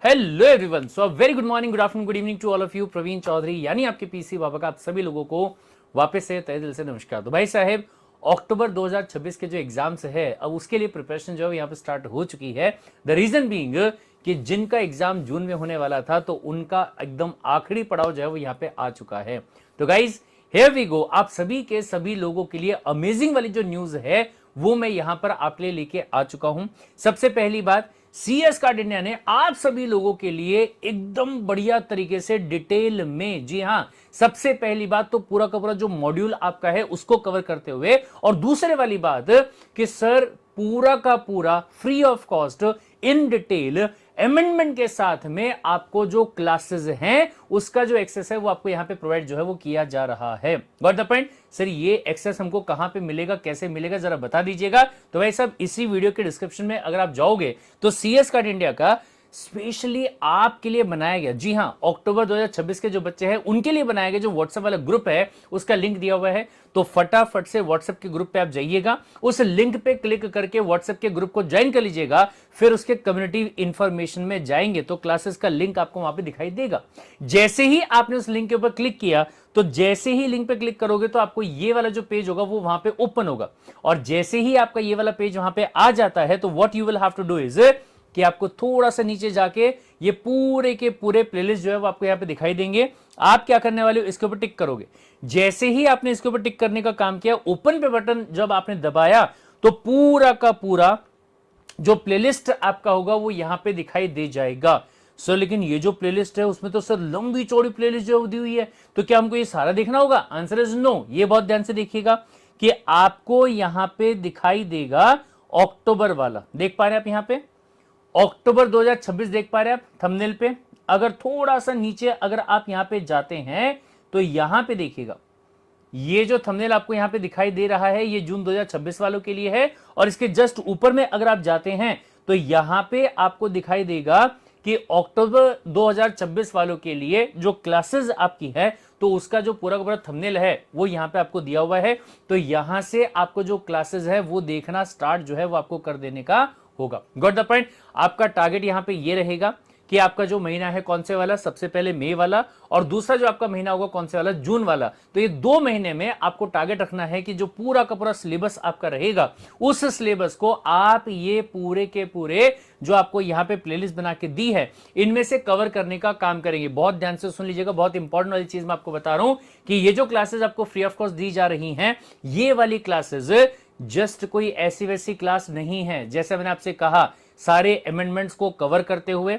Hello everyone, so very good morning, good afternoon, good evening to all of you. Praveen Chaudhary यानी आपके PC बाबा का आप सभी लोगों को वापस से तहे दिल से नमस्कार। तो भाई साहब, अक्टूबर 2026 के जो एग्जाम्स है अब उसके लिए प्रिपरेशन जो है यहाँ पे स्टार्ट हो चुकी है। द रीजन बीइंग कि जिनका एग्जाम जून में होने वाला था तो उनका एकदम आखिरी पड़ाव जो है वो यहाँ पे आ चुका है। तो गाइज हियर वी गो, आप सभी के सभी लोगों के लिए अमेजिंग वाली जो न्यूज है वो मैं यहां पर आपके लिए लेके आ चुका हूं। सबसे पहली बात, सीएस कार्ड इंडिया ने आप सभी लोगों के लिए एकदम बढ़िया तरीके से डिटेल में, जी हां, सबसे पहली बात तो पूरा का पूरा जो मॉड्यूल आपका है उसको कवर करते हुए, और दूसरे वाली बात कि सर पूरा का पूरा free of cost in detail amendment के साथ में आपको जो क्लासेस हैं उसका जो एक्सेस है वो आपको यहां पे प्रोवाइड जो है वो किया जा रहा है। Got the point? सर ये एक्सेस हमको कहां पे मिलेगा, कैसे मिलेगा, जरा बता दीजिएगा। तो भाई साहब, इसी वीडियो के डिस्क्रिप्शन में अगर आप जाओगे तो सीएस कार्ड इंडिया का स्पेशली आपके लिए बनाया गया, जी हां, अक्टूबर 2026 के जो बच्चे हैं उनके लिए बनाया गया जो व्हाट्सएप वाला ग्रुप है उसका लिंक दिया हुआ है। तो फटाफट से व्हाट्सएप के ग्रुप पे आप जाइएगा, उस लिंक पे क्लिक करके व्हाट्सएप के ग्रुप को ज्वाइन कर लीजिएगा, फिर उसके कम्युनिटी इंफॉर्मेशन में जाएंगे तो क्लासेस का लिंक आपको वहां पे दिखाई देगा। जैसे ही आपने उस लिंक के ऊपर क्लिक किया तो जैसे ही लिंक पे क्लिक करोगे तो आपको ये वाला जो पेज होगा वो वहां पे ओपन होगा, और जैसे ही आपका ये वाला पेज वहां पे आ जाता है तो what you will have to do is कि आपको थोड़ा सा नीचे जाके ये पूरे के पूरे प्लेलिस्ट जो है वो आपको यहां पे दिखाई देंगे। आप क्या करने वाले हो, इसके ऊपर टिक करोगे। जैसे ही आपने इसके ऊपर टिक करने का काम किया, ओपन पे बटन जब आपने दबाया तो पूरा का पूरा जो प्लेलिस्ट आपका होगा वो यहां पे दिखाई दे जाएगा। सर लेकिन ये जो प्लेलिस्ट है उसमें तो सर लंबी चौड़ी प्लेलिस्ट जो दी हुई है, तो क्या हमको ये सारा देखना होगा? Answer is no. ये बहुत ध्यान से देखिएगा कि आपको यहां पे दिखाई देगा अक्टूबर वाला, देख पा रहे हैं आप यहां पे अक्टूबर 2026 देख पा रहे हैं आप थंबनेल पे। अगर थोड़ा सा नीचे अगर आप यहां पे जाते हैं तो यहां पे देखिएगा, ये जो थंबनेल आपको यहां पे दिखाई दे रहा है ये जून 2026 वालों के लिए है, और इसके जस्ट ऊपर में अगर आप जाते हैं तो यहां पे आपको दिखाई देगा कि अक्टूबर 2026 वालों के लिए जो क्लासेस आपकी है तो उसका जो पूरा का पूरा थंबनेल है वो यहां पे आपको दिया हुआ है। तो यहां से आपको जो क्लासेस है वो देखना स्टार्ट जो है वो आपको कर देने का होगा। Got the point? आपका टारगेट यहां पे ये रहेगा कि आपका जो महीना है कौन से वाला, सबसे पहले मई वाला, और दूसरा जो आपका महीना होगा कौन से वाला, जून वाला। तो ये 2 महीने में आपको टारगेट रखना है कि जो पूरा का पूरा सिलेबस आपका रहेगा उस सिलेबस को आप ये पूरे के पूरे जो आपको यहां पे प्लेलिस्ट बना के दी है इनमें से कवर करने का काम करेंगे। बहुत ध्यान से सुन लीजिएगा, बहुत इंपॉर्टेंट वाली चीज मैं आपको बता रहा हूं कि ये जो क्लासेस आपको फ्री ऑफ कॉस्ट दी जा रही हैं, ये वाली क्लासेस जस्ट कोई ऐसी वैसी क्लास नहीं है। जैसे मैंने आपसे कहा, सारे अमेंडमेंट्स को कवर करते हुए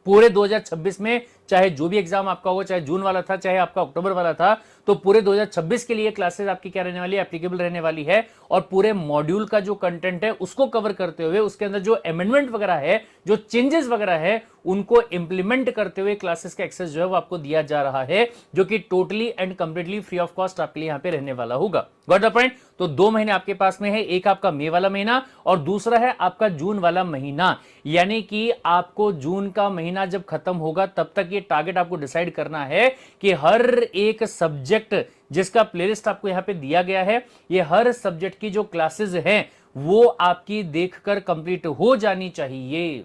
पूरे 2026 में, चाहे जो भी एग्जाम आपका होगा, चाहे जून वाला था चाहे आपका अक्टूबर वाला था, तो पूरे 2026 के लिए क्लासेस आपकी क्या रहने वाली है, एप्लीकेबल रहने वाली है। और पूरे मॉड्यूल का जो कंटेंट है उसको कवर करते हुए उसके अंदर जो अमेंडमेंट वगैरह है, जो चेंजेस वगैरह है, उनको इंप्लीमेंट करते हुए क्लासेस का एक्सेस जो है वो आपको दिया जा रहा है, जो कि totally and completely free of cost आपके लिए यहां पे रहने वाला होगा। Got the point? तो 2 महीने आपके पास में है, एक आपका मई वाला महीना और दूसरा है आपका जून वाला महीना। यानी कि आपको जून का महीना जब खत्म होगा तब तक ये टारगेट आपको डिसाइड करना है कि हर एक सब्जेक्ट जिसका प्लेलिस्ट आपको यहां पे दिया गया है, ये हर सब्जेक्ट की जो क्लासेस हैं वो आपकी देखकर कंप्लीट हो जानी चाहिए।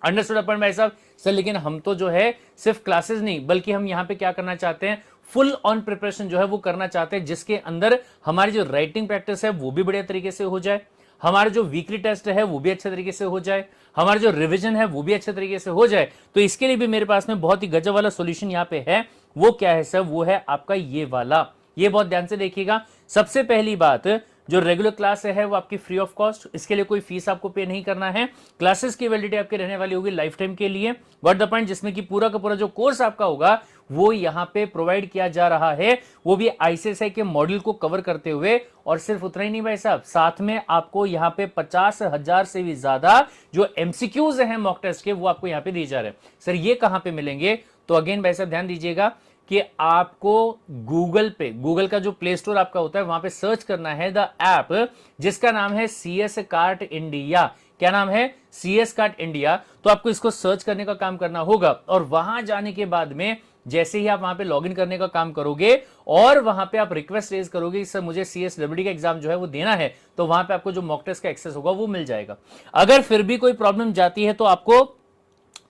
अंडरस्टूड अपन भाई साहब? सर लेकिन हम तो जो है सिर्फ क्लासेस नहीं बल्कि हम यहां पे क्या करना चाहते हैं, फुल ऑन प्रिपरेशन जो है वो करना चाहते हैं, जिसके अंदर हमारी जो राइटिंग प्रैक्टिस है वो भी बढ़िया तरीके से हो जाए, हमारा जो वीकली टेस्ट है वो भी अच्छे तरीके से हो जाए, हमारा जो रिवीजन है वो भी अच्छे तरीके से हो जाए। तो इसके लिए भी मेरे पास में बहुत ही गजब वाला सॉल्यूशन यहां पे है। वो क्या है सर? वो है आपका ये वाला। ये बहुत ध्यान से देखिएगा। सबसे पहली बात, जो रेगुलर क्लास है वो आपकी फ्री ऑफ कॉस्ट, इसके लिए कोई फीस आपको पे नहीं करना है। क्लासेस की वैलिडिटी आपकी रहने वाली होगी लाइफ टाइम के लिए। What the point? जिसमें कि पूरा का पूरा जो कोर्स आपका होगा वो यहां पे प्रोवाइड किया जा रहा है, वो भी आईसीएसआई के मॉड्यूल को कवर करते हुए। और सिर्फ उतना ही नहीं भाई साहब, साथ में आपको यहां पे 50,000 से भी ज्यादा जो एमसीक्यूज हैं मॉक टेस्ट के वो आपको यहां पे दिए जा रहे हैं। सर ये कहां पे मिलेंगे? तो अगेन भाई साहब ध्यान दीजिएगा कि आपको गूगल पे, गूगल का जो प्ले स्टोर आपका होता है वहां पे सर्च करना है द ऐप जिसका नाम है सीएस कार्ट इंडिया। क्या नाम है? CS cart India. तो आपको इसको सर्च करने का काम करना होगा, और वहां जाने के बाद में जैसे ही आप वहां पे लॉगिन करने का काम करोगे और वहां पे आप रिक्वेस्ट रेज करोगे सर मुझे सीएसडब्ल्यूडी का एग्जाम जो है वो देना है, तो वहां पे आपको जो मॉक टेस्ट का एक्सेस होगा वो मिल जाएगा। अगर फिर भी कोई प्रॉब्लम जाती है तो आपको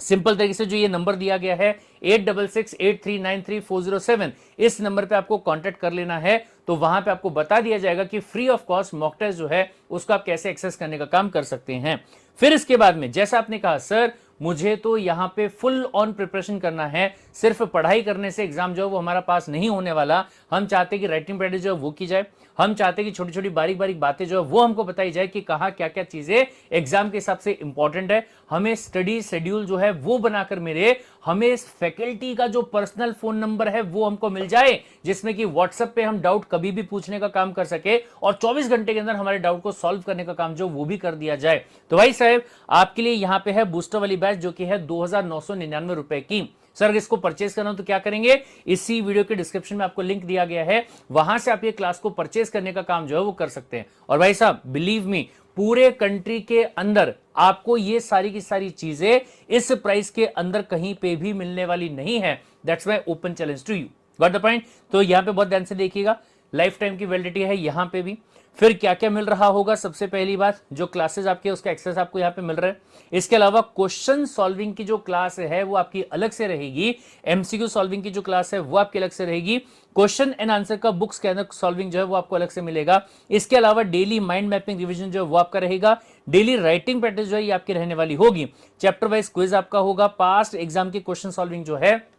सिंपल तरीके से जो ये नंबर दिया गया है 8668393407, इस नंबर पे आपको कांटेक्ट कर लेना है। तो वहां पे आपको बता दिया जाएगा कि free of cost mock test जो है उसको आप कैसे एक्सेस करने का काम कर सकते हैं। फिर इसके बाद में जैसा आपने कहा सर मुझे तो यहां पे फुल ऑन प्रिपरेशन करना है, सिर्फ पढ़ाई करने से एग्जाम जो है वो हमारा पास नहीं होने वाला, हम चाहते हैं कि राइटिंग प्रैक्टिस जो है वो की जाए, हम चाहते हैं कि छोटी छोटी बारीक बारीक बातें जो है वो हमको बताई जाए कि कहाँ क्या क्या चीजें एग्जाम के हिसाब से इंपॉर्टेंट है, हमें स्टडी शेड्यूल जो है वो बनाकर मेरे, हमें फैकल्टी का जो पर्सनल फोन नंबर है वो हमको मिल जाए, जिसमें कि व्हाट्सएप पे हम डाउट कभी भी पूछने का काम कर सके और 24 घंटे के अंदर हमारे डाउट को सॉल्व करने का काम जो वो भी कर दिया जाए। तो भाई साहब आपके लिए यहां पे है बूस्टर वाली बैच जो कि है 2999 रुपए की। सर अगर इसको परचेज करना तो क्या करेंगे, इसी वीडियो के डिस्क्रिप्शन में आपको लिंक दिया गया है, वहां से आप ये क्लास को परचेज करने का काम जो है वो कर सकते हैं। और भाई साहब बिलीव मी पूरे कंट्री के अंदर आपको ये सारी की सारी चीजें इस प्राइस के अंदर कहीं पे भी मिलने वाली नहीं है। That's my open challenge to you, got the point. तो यहां पे बहुत ध्यान से देखिएगा, लाइफ टाइम की वैलिडिटी है यहां पे भी। फिर क्या क्या मिल रहा होगा, सबसे पहली बात जो क्लासेस आपके उसका एक्सेस आपको यहां पे मिल रहा है। इसके अलावा क्वेश्चन सॉल्विंग की जो क्लास है वो आपकी अलग से रहेगी, एमसीक्यू सॉल्विंग की जो क्लास है वो आपकी अलग से रहेगी, क्वेश्चन एंड आंसर का बुक्स के अंदर सॉल्विंग जो है वो आपको अलग से मिलेगा। इसके अलावा डेली माइंड मैपिंग रिवीजन जो है वो आपका रहेगा, डेली राइटिंग प्रैक्टिस जो है ये आपकी रहने वाली होगी, चैप्टर वाइज क्विज आपका होगा, पास्ट एग्जाम की क्वेश्चन सॉल्विंग जो है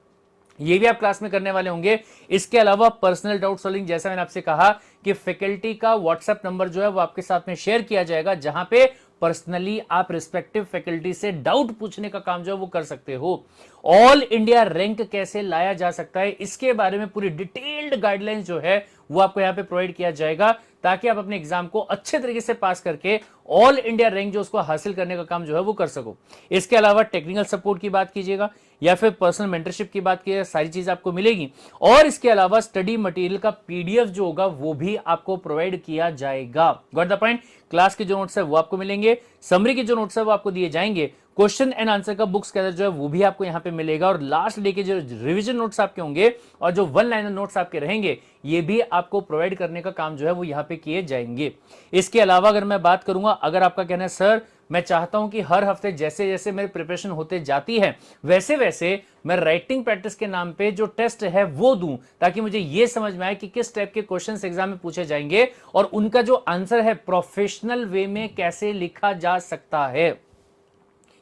ये भी आप क्लास में करने वाले होंगे। इसके अलावा पर्सनल डाउट सॉल्विंग, जैसा मैंने आपसे कहा कि फैकल्टी का व्हाट्सएप नंबर जो है वो आपके साथ में शेयर किया जाएगा, जहां पे पर्सनली आप रिस्पेक्टिव फैकल्टी से डाउट पूछने का काम जो है वो कर सकते हो। ऑल इंडिया रैंक कैसे लाया जा सकता है इसके बारे में पूरी डिटेल्ड गाइडलाइंस जो है वो आपको यहां पे प्रोवाइड किया जाएगा, ताकि आप अपने एग्जाम को अच्छे तरीके से पास करके ऑल इंडिया रैंक जो उसको हासिल करने का काम जो है वो कर सको। इसके अलावा टेक्निकल सपोर्ट की बात कीजिएगा या फिर पर्सनल मेंटरशिप की बात कीजिएगा, सारी चीज आपको मिलेगी। और इसके अलावा स्टडी मटेरियल का पीडीएफ जो होगा वो भी आपको प्रोवाइड किया जाएगा, गॉट द पॉइंट। क्लास के जो नोट्स है वो आपको मिलेंगे, समरी के जो नोट्स है वो आपको दिए जाएंगे, क्वेश्चन एंड आंसर का बुक्स के अंदर जो है वो भी आपको यहां पे मिलेगा, और लास्ट डे के जो रिवीजन नोट्स आपके होंगे और जो वन लाइनर नोट्स आपके रहेंगे ये भी आपको प्रोवाइड करने का काम जो है वो यहां पे किए जाएंगे। इसके अलावा अगर मैं बात करूंगा, अगर आपका कहना है सर मैं चाहता हूं कि हर हफ्ते जैसे जैसे मेरी प्रिपरेशन होते जाती है वैसे वैसे मैं राइटिंग प्रैक्टिस के नाम पे जो टेस्ट है वो दूं, ताकि मुझे ये समझ में आए कि किस टाइप के क्वेश्चंस एग्जाम में पूछे जाएंगे और उनका जो आंसर है प्रोफेशनल वे में कैसे लिखा जा सकता है।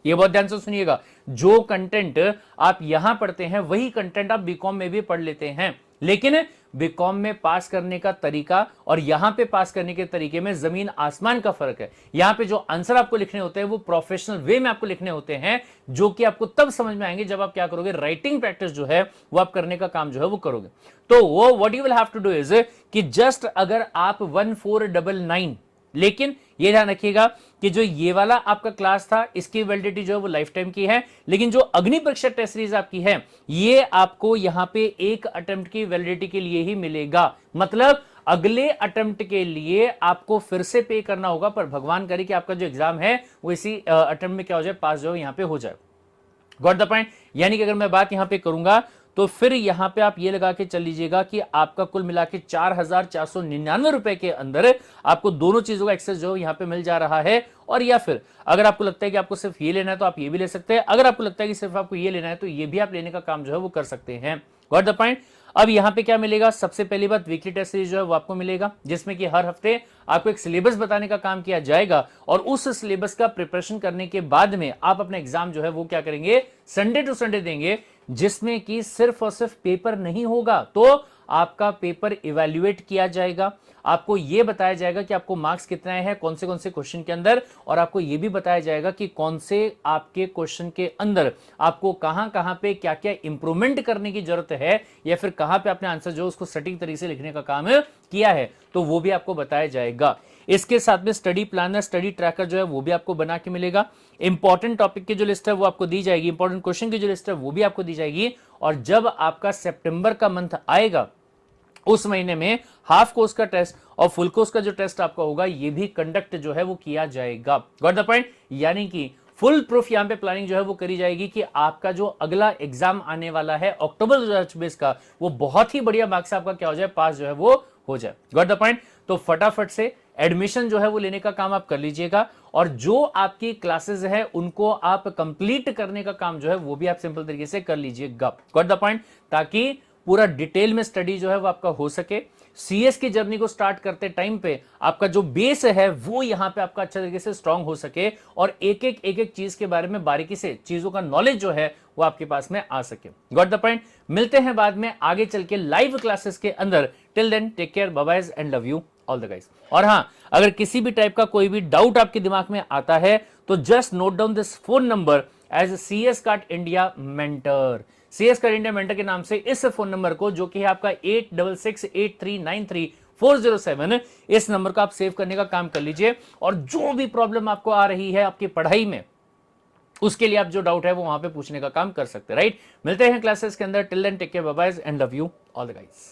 ये बहुत ध्यान से सुनिएगा, जो कंटेंट आप यहां पढ़ते हैं वही कंटेंट आप बीकॉम में भी पढ़ लेते हैं, लेकिन बीकॉम में पास करने का तरीका और यहां पे पास करने के तरीके में जमीन आसमान का फर्क है। यहां पे जो आंसर आपको लिखने होते हैं वो प्रोफेशनल वे में आपको लिखने होते हैं, जो कि आपको तब समझ में आएंगे जब आप क्या करोगे, राइटिंग प्रैक्टिस जो है वो आप करने का काम जो है वो करोगे। तो वो what you will have to do is कि जस्ट अगर आप 1499, लेकिन ये ध्यान रखिएगा कि जो ये वाला आपका क्लास था इसकी वैलिडिटी जो है वो लाइफ टाइम की है, लेकिन जो अग्नि परीक्षा टेस्ट सीरीज आपकी है ये आपको यहां पे एक अटेम्प्ट की वैलिडिटी के लिए ही मिलेगा। मतलब अगले अटेम्प्ट के लिए आपको फिर से पे करना होगा, पर भगवान करे कि आपका जो एग्जाम है वो इसी अटेम्प्ट में क्या हो जाए, पास जो यहां पे हो जाए, गॉट द पॉइंट। यानी कि अगर मैं बात यहां पे करूंगा तो फिर यहां पे आप ये लगा के चल लीजिएगा कि आपका कुल मिला के 4499 रुपए के अंदर आपको दोनों चीजों का एक्सेस जो यहां पे मिल जा रहा है। और या फिर अगर आपको लगता है कि आपको सिर्फ ये लेना है तो आप ये भी ले सकते हैं, अगर आपको लगता है कि सिर्फ आपको ये लेना है तो ये भी आप लेने का काम जो है वो कर सकते हैं, गॉट द पॉइंट। अब यहां पे क्या मिलेगा, सबसे पहली बात वीकली टेस्ट सीरीज जो है वो आपको मिलेगा, जिसमें कि हर हफ्ते आपको एक सिलेबस बताने का काम किया जाएगा, और उस सिलेबस का प्रिपरेशन करने के बाद में आप अपना एग्जाम जो है वो क्या करेंगे, संडे टू संडे देंगे, जिसमें कि सिर्फ और सिर्फ पेपर नहीं होगा, तो आपका पेपर इवैल्यूएट किया जाएगा, आपको यह बताया जाएगा कि आपको मार्क्स कितने आए हैं कौन से क्वेश्चन के अंदर, और आपको यह भी बताया जाएगा कि कौन से आपके क्वेश्चन के अंदर आपको कहां कहां पे क्या क्या इंप्रूवमेंट करने की जरूरत है, या फिर कहां पे आपने आंसर जो उसको सटीक तरीके से लिखने का काम किया है, तो वो भी आपको बताया जाएगा। इसके साथ में स्टडी प्लानर, स्टडी ट्रैकर जो है वो भी आपको बना के मिलेगा, इंपॉर्टेंट टॉपिक की जो लिस्ट है वो आपको दी जाएगी, इंपॉर्टेंट क्वेश्चन की जो लिस्ट है वो भी आपको दी जाएगी, और जब आपका सितंबर का मंथ आएगा उस महीने में हाफ कोर्स का टेस्ट और फुल कोर्स का जो टेस्ट आपका होगा ये भी कंडक्ट जो है वो किया जाएगा, गॉट द पॉइंट। यानी कि फुल प्रूफ यहां पे प्लानिंग जो है वो करी जाएगी कि आपका जो अगला एग्जाम आने वाला है अक्टूबर 2026 का, वो बहुत ही बढ़िया मार्क्स आपका क्या हो जाए, पास जो है वो हो जाए, गॉट द पॉइंट। तो फटाफट से एडमिशन जो है वो लेने का काम आप कर लीजिएगा, और जो आपकी क्लासेस है उनको आप कंप्लीट करने का काम जो है वो भी आप सिंपल तरीके से कर लीजिएगा। Got the point? ताकि पूरा डिटेल में स्टडी जो है वो आपका हो सके। सीएस की जर्नी को स्टार्ट करते टाइम पे आपका जो बेस है वो यहां पे आपका अच्छा तरीके से स्ट्रांग हो सके, और एक एक चीज के बारे में बारीकी से चीजों का नॉलेज जो है वो आपके पास में आ सके। Got the point? मिलते हैं बाद में आगे चल के लाइव क्लासेस के अंदर। Till then take care, bye bye and love you all the guys. और हां, अगर किसी भी टाइप का कोई भी डाउट आपके दिमाग में आता है तो just note down this phone number as CS card India mentor. CS card India mentor के नाम से इस फोन नंबर को, जो कि है आपका 8668393407, इस नंबर को आप सेव करने का काम कर लीजिए, और जो भी प्रॉब्लम आपको आ रही है आपकी पढ़ाई में उसके लिए आप जो डाउट है वो वहां पे पूछने का काम कर सकते हैं। राइट? मिलते हैं क्लासेस के अंदर। Till then take care, bye bye and love you all the guys.